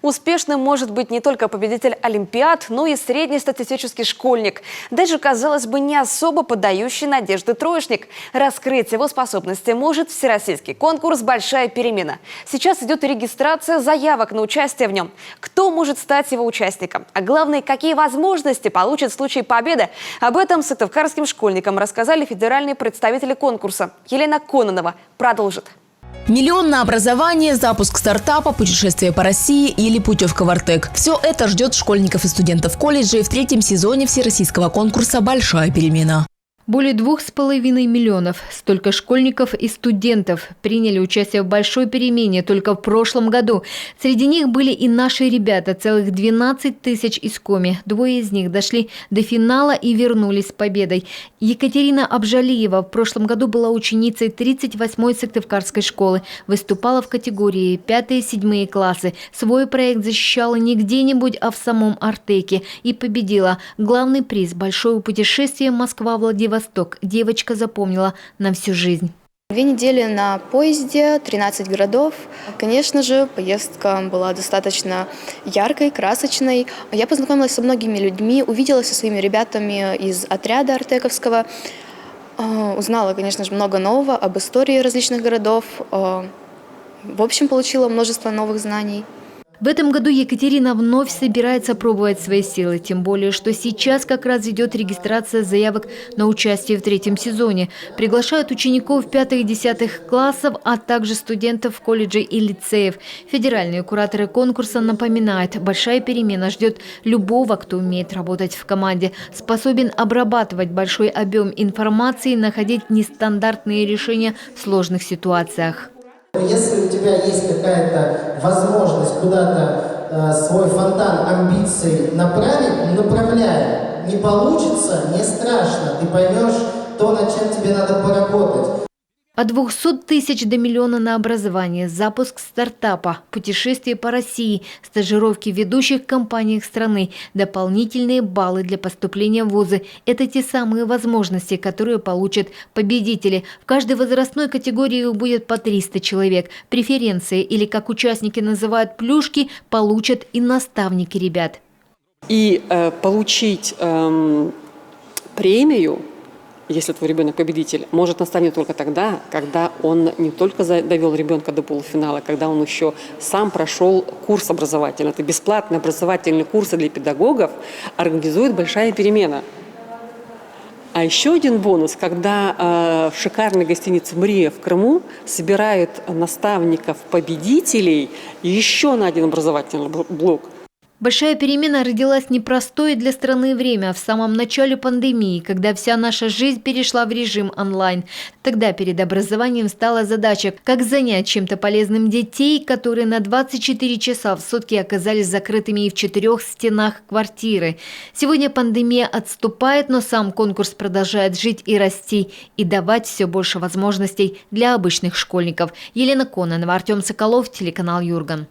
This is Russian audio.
Успешным может быть не только победитель Олимпиад, но и среднестатистический школьник. Даже, казалось бы, не особо подающий надежды троечник. Раскрыть его способности может всероссийский конкурс «Большая перемена». Сейчас идет регистрация заявок на участие в нем. Кто может стать его участником? А главное, какие возможности получит в случае победы? Об этом сыктывкарским школьникам рассказали федеральные представители конкурса. Елена Кононова продолжит. Миллион на образование, запуск стартапа, путешествие по России или путевка в Артек. Все это ждет школьников и студентов колледжей в третьем сезоне всероссийского конкурса «Большая перемена». Более 2,5 миллионов. Столько школьников и студентов приняли участие в большой перемене только в прошлом году. Среди них были и наши ребята, целых 12 тысяч из Коми. Двое из них дошли до финала и вернулись с победой. Екатерина Абжалиева в прошлом году была ученицей 38-й Сыктывкарской школы. Выступала в категории 5-7 классы. Свой проект защищала не где-нибудь, а в самом Артеке. И победила. Главный приз – большое путешествие Москва-Владивосток. Девочка запомнила на всю жизнь. 2 недели на поезде, 13 городов. Конечно же, поездка была достаточно яркой, красочной. Я познакомилась со многими людьми, увиделась со своими ребятами из отряда артековского. Узнала, конечно же, много нового об истории различных городов. В общем, получила множество новых знаний. В этом году Екатерина вновь собирается пробовать свои силы, тем более, что сейчас как раз идет регистрация заявок на участие в третьем сезоне. Приглашают учеников 5 и 10 классов, а также студентов колледжей и лицеев. Федеральные кураторы конкурса напоминают, большая перемена ждет любого, кто умеет работать в команде, способен обрабатывать большой объем информации и находить нестандартные решения в сложных ситуациях. Если у тебя есть какая-то возможность куда-то свой фонтан амбиций направить, направляй. Не получится, не страшно. Ты поймешь то, над чем тебе надо поработать. От 200 тысяч до миллиона на образование, запуск стартапа, путешествие по России, стажировки в ведущих компаниях страны, дополнительные баллы для поступления в вузы – это те самые возможности, которые получат победители. В каждой возрастной категории будет по 300 человек. Преференции, или как участники называют плюшки, получат и наставники ребят. И получить премию, если твой ребенок победитель, может настанет только тогда, когда он не только довел ребенка до полуфинала, когда он еще сам прошел курс образовательный. Это бесплатные образовательные курсы для педагогов организует «Большая перемена». А еще один бонус, когда в шикарной гостинице «Мрия» в Крыму собирают наставников-победителей еще на один образовательный блок. Большая перемена родилась непростое для страны время, в самом начале пандемии, когда вся наша жизнь перешла в режим онлайн. Тогда перед образованием стала задача, как занять чем-то полезным детей, которые на 24 часа в сутки оказались закрытыми и в 4 стенах квартиры. Сегодня пандемия отступает, но сам конкурс продолжает жить и расти, и давать все больше возможностей для обычных школьников. Елена Кононова, Артем Соколов, телеканал Юрган.